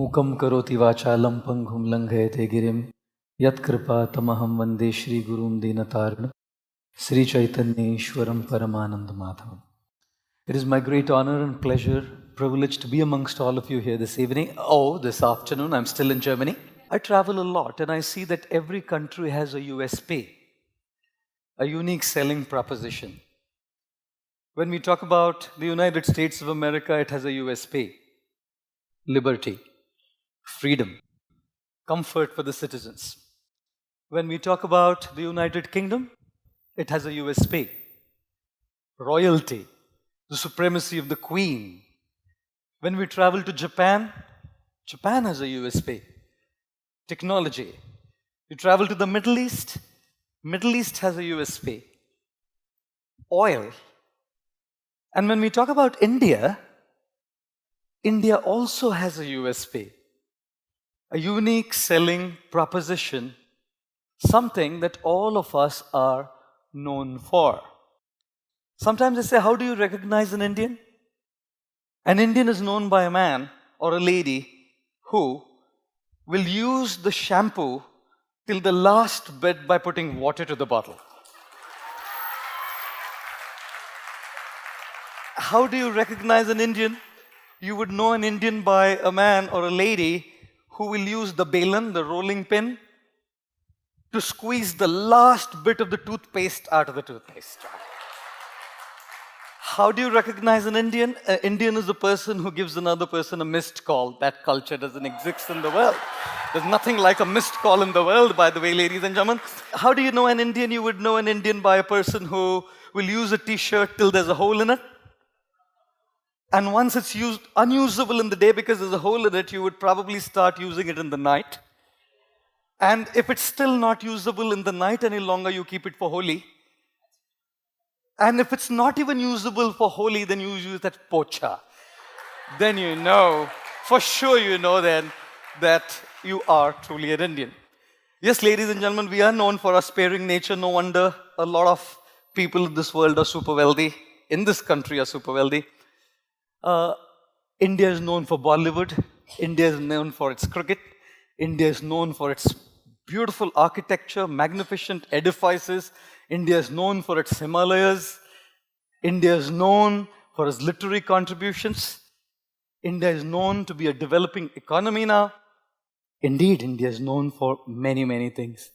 मूकं करोति वाचालं पंगुं लंघयते गिरिं यत्कृपा तमहं वन्दे श्रीगुरुं दीनतारिणं श्रीचैतन्येश्वरं परमानन्दमाधवम्. It is my great honor and pleasure, privilege to be amongst all of you here this evening. This afternoon, I'm still in Germany. I travel a lot and I see that every country has a USP, a unique selling proposition. When we talk about the United States of America, it has a USP: liberty, freedom, comfort for the citizens. When we talk about the United Kingdom, it has a USP: royalty, the supremacy of the Queen. When we travel to Japan, Japan has a USP: technology. You travel to the Middle East, Middle East has a USP: oil. And when we talk about India, India also has a USP, a unique selling proposition, something that all of us are known for. Sometimes I say, how do you recognize an Indian? An Indian is known by a man or a lady who will use the shampoo till the last bit by putting water to the bottle. How do you recognize an Indian? You would know an Indian by a man or a lady who will use the balan, the rolling pin, to squeeze the last bit of the toothpaste out of the toothpaste. How do you recognize an Indian? An Indian is a person who gives another person a missed call. That culture doesn't exist in the world. There's nothing like a missed call in the world, by the way, ladies and gentlemen. How do you know an Indian? You would know an Indian by a person who will use a t-shirt till there's a hole in it. And once it's unusable in the day because there's a hole in it, you would probably start using it in the night. And if it's still not usable in the night any longer, you keep it for Holi. And if it's not even usable for Holi, then you use that pocha. Then you know, for sure you know then that you are truly an Indian. Yes, ladies and gentlemen, we are known for our sparing nature. No wonder a lot of people in this world are super wealthy, in this country are super wealthy. India is known for Bollywood. India is known for its cricket. India is known for its beautiful architecture, magnificent edifices. India is known for its Himalayas. India is known for its literary contributions. India is known to be a developing economy now. Indeed, India is known for many, many things.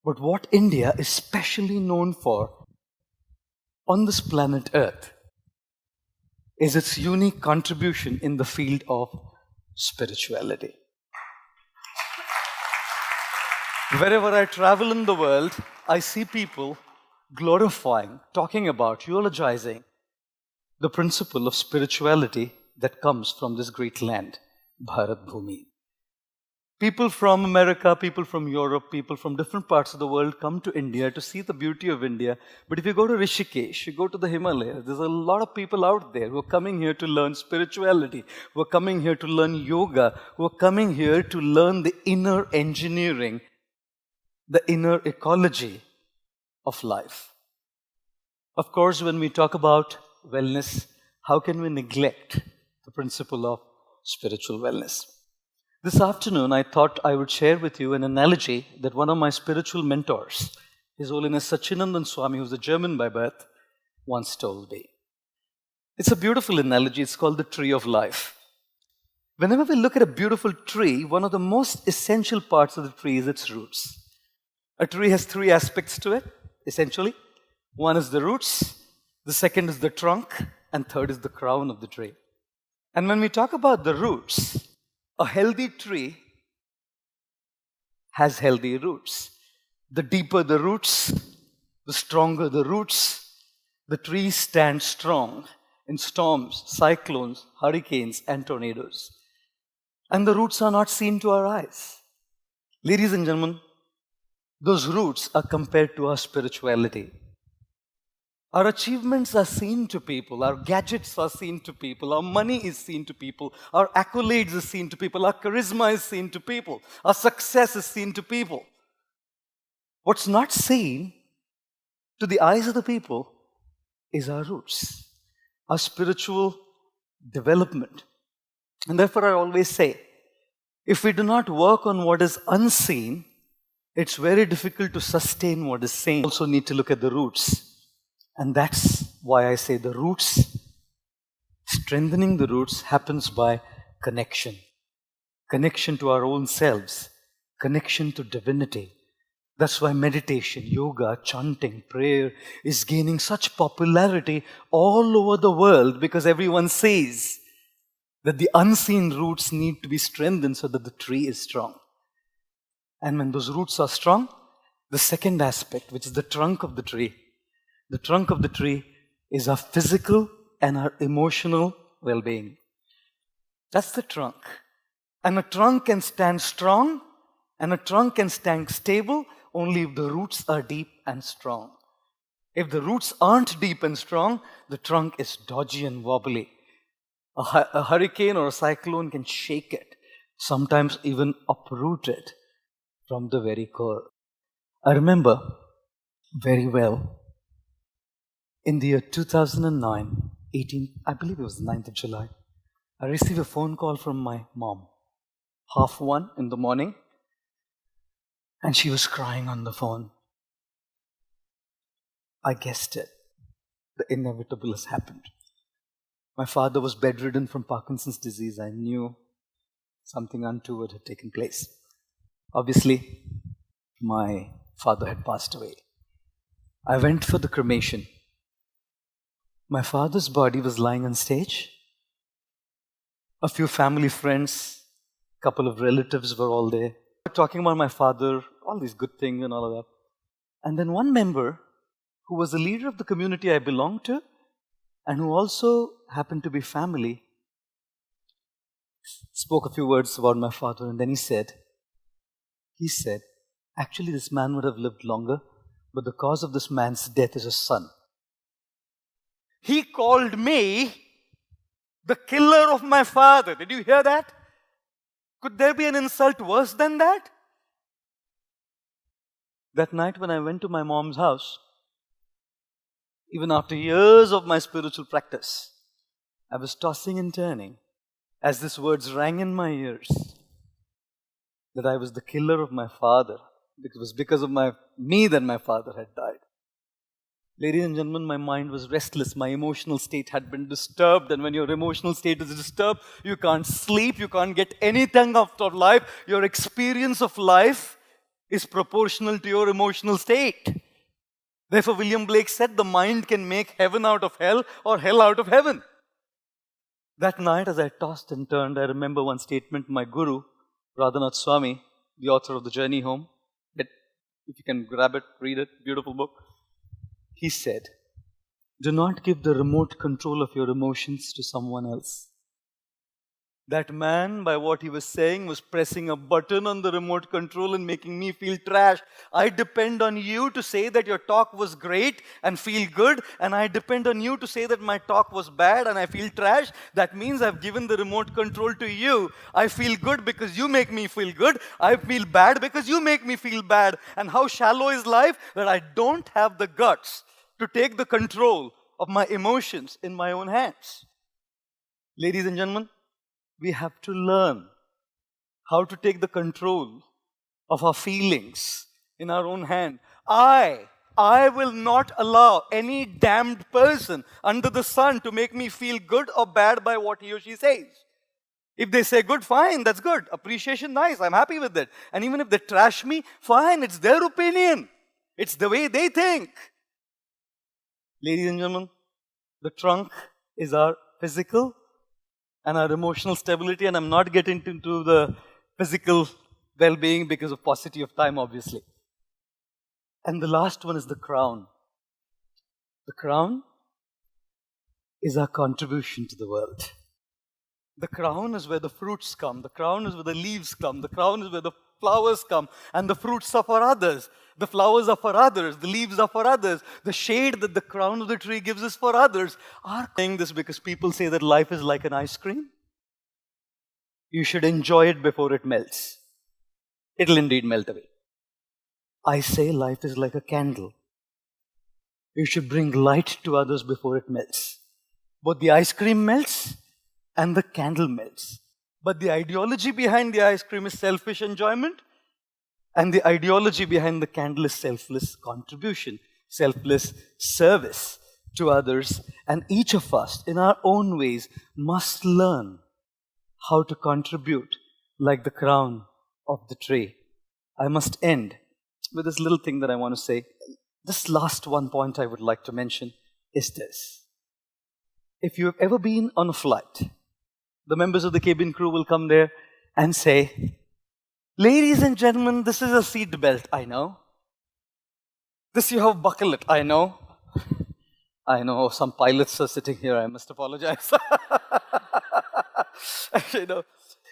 But what India is specially known for on this planet Earth is its unique contribution in the field of spirituality. Wherever I travel in the world, I see people glorifying, talking about, eulogizing the principle of spirituality that comes from this great land, Bharat Bhumi. People from America, people from Europe, people from different parts of the world come to India to see the beauty of India. But if you go to Rishikesh, you go to the Himalayas, there's a lot of people out there who are coming here to learn spirituality, who are coming here to learn yoga, who are coming here to learn the inner engineering, the inner ecology of life. Of course, when we talk about wellness, how can we neglect the principle of spiritual wellness? This afternoon, I thought I would share with you an analogy that one of my spiritual mentors, His Holiness Sachinandan Swami, who's a German by birth, once told me. It's a beautiful analogy. It's called the tree of life. Whenever we look at a beautiful tree, one of the most essential parts of the tree is its roots. A tree has three aspects to it, essentially. One is the roots, the second is the trunk, and third is the crown of the tree. And when we talk about the roots, a healthy tree has healthy roots. The deeper the roots, the stronger the roots, the tree stands strong in storms, cyclones, hurricanes, and tornadoes. And the roots are not seen to our eyes. Ladies and gentlemen, those roots are compared to our spirituality. Our achievements are seen to people, our gadgets are seen to people, our money is seen to people, our accolades are seen to people, our charisma is seen to people, our success is seen to people. What's not seen to the eyes of the people is our roots, our spiritual development. And therefore I always say, If we do not work on what is unseen, it's very difficult to sustain what is seen. We also need to look at the roots. And that's why I say the roots, strengthening the roots happens by connection. Connection to our own selves, connection to divinity. That's why meditation, yoga, chanting, prayer is gaining such popularity all over the world, because everyone says that the unseen roots need to be strengthened so that the tree is strong. And when those roots are strong, the second aspect, which is the trunk of the tree is our physical and our emotional well-being. That's the trunk. And a trunk can stand strong and a trunk can stand stable only if the roots are deep and strong. If the roots aren't deep and strong, the trunk is dodgy and wobbly. A hurricane or a cyclone can shake it, sometimes even uproot it from the very core. I remember very well, in the year 2009, I believe it was the 9th of July, I received a phone call from my mom, 1:30 in the morning, and she was crying on the phone. I guessed it. The inevitable has happened. My father was bedridden from Parkinson's disease. I knew something untoward had taken place. Obviously, my father had passed away. I went for the cremation. My father's body was lying on stage. A few family friends, a couple of relatives were all there, talking about my father, all these good things and all of that. And then one member, who was the leader of the community I belonged to, and who also happened to be family, spoke a few words about my father, and then he said, actually this man would have lived longer, but the cause of this man's death is a son. He called me the killer of my father. Did you hear that? Could there be an insult worse than that? That night when I went to my mom's house, even after years of my spiritual practice, I was tossing and turning as these words rang in my ears, that I was the killer of my father. It was because of me that my father had died. Ladies and gentlemen, my mind was restless. My emotional state had been disturbed. And when your emotional state is disturbed, you can't sleep, you can't get anything out of life. Your experience of life is proportional to your emotional state. Therefore, William Blake said, the mind can make heaven out of hell or hell out of heaven. That night, as I tossed and turned, I remember one statement my guru, Radhanath Swami, the author of The Journey Home, if you can grab it, read it, beautiful book. He said, do not give the remote control of your emotions to someone else. That man, by what he was saying, was pressing a button on the remote control and making me feel trash. I depend on you to say that your talk was great and feel good, and I depend on you to say that my talk was bad and I feel trash. That means I've given the remote control to you. I feel good because you make me feel good. I feel bad because you make me feel bad. And how shallow is life that I don't have the guts to take the control of my emotions in my own hands. Ladies and gentlemen, we have to learn how to take the control of our feelings in our own hand. I will not allow any damned person under the sun to make me feel good or bad by what he or she says. If they say good, fine, that's good. Appreciation, nice, I'm happy with it. And even if they trash me, fine, it's their opinion. It's the way they think. Ladies and gentlemen, the trunk is our physical and our emotional stability, and I'm not getting into the physical well-being because of paucity of time, obviously. And the last one is the crown. The crown is our contribution to the world. The crown is where the fruits come. The crown is where the leaves come. The crown is where the flowers come. And the fruits are for others. The flowers are for others. The leaves are for others. The shade that the crown of the tree gives is for others. I'm saying this because people say that life is like an ice cream. You should enjoy it before it melts. It'll indeed melt away. I say life is like a candle. You should bring light to others before it melts. Both the ice cream melts and the candle melts. But the ideology behind the ice cream is selfish enjoyment, and the ideology behind the candle is selfless contribution, selfless service to others. And each of us, in our own ways, must learn how to contribute like the crown of the tree. I must end with this little thing that I want to say. This last one point I would like to mention is this. If you've ever been on a flight, the members of the cabin crew will come there and say, "Ladies and gentlemen, this is a seat belt, I know. This you have buckle it, I know." I know some pilots are sitting here, I must apologize. You know,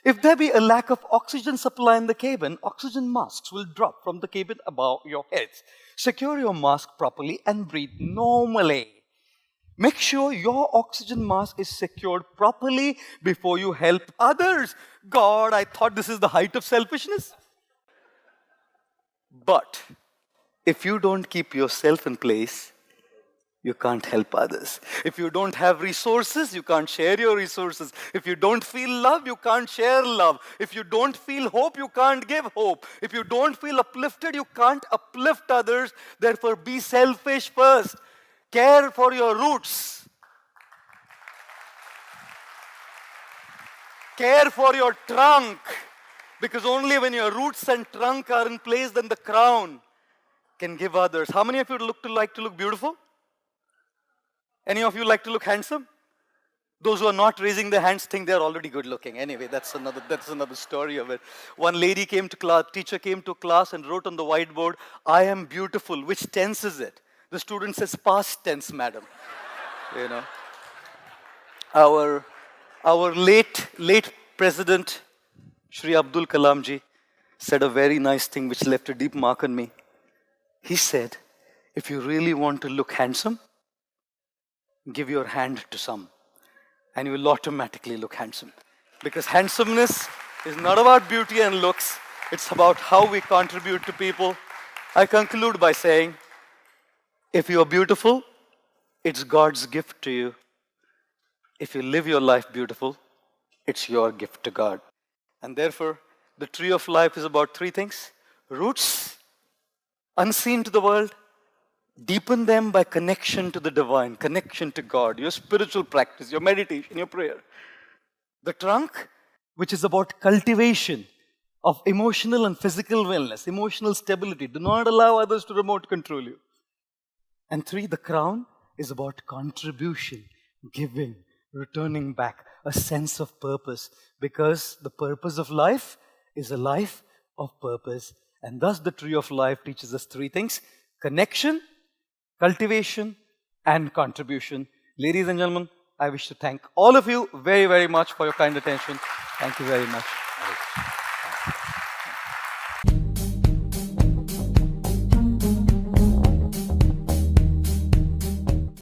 if there be a lack of oxygen supply in the cabin, oxygen masks will drop from the cabin above your heads. Secure your mask properly and breathe normally. Make sure your oxygen mask is secured properly before you help others. God, I thought this is the height of selfishness. But if you don't keep yourself in place, you can't help others. If you don't have resources, you can't share your resources. If you don't feel love, you can't share love. If you don't feel hope, you can't give hope. If you don't feel uplifted, you can't uplift others. Therefore, be selfish first. Care for your roots. Care for your trunk. Because only when your roots and trunk are in place, then the crown can give others. How many of you like to look beautiful? Any of you like to look handsome? Those who are not raising their hands think they're already good looking. Anyway, that's another story of it. One lady came to class, teacher came to class and wrote on the whiteboard, "I am beautiful." Which tense is it? The student says, "Past tense, madam." You know. Our late president, Shri Abdul Kalam ji, said a very nice thing which left a deep mark on me. He said, if you really want to look handsome, give your hand to some, and you will automatically look handsome. Because handsomeness is not about beauty and looks, it's about how we contribute to people. I conclude by saying, if you are beautiful, it's God's gift to you. If you live your life beautiful, it's your gift to God. And therefore, the tree of life is about three things. Roots, unseen to the world. Deepen them by connection to the divine, connection to God, your spiritual practice, your meditation, your prayer. The trunk, which is about cultivation of emotional and physical wellness, emotional stability. Do not allow others to remote control you. And three, the crown is about contribution, giving, returning back, a sense of purpose. Because the purpose of life is a life of purpose. And thus the tree of life teaches us three things: connection, cultivation, and contribution. Ladies and gentlemen, I wish to thank all of you very, very much for your kind attention. Thank you very much.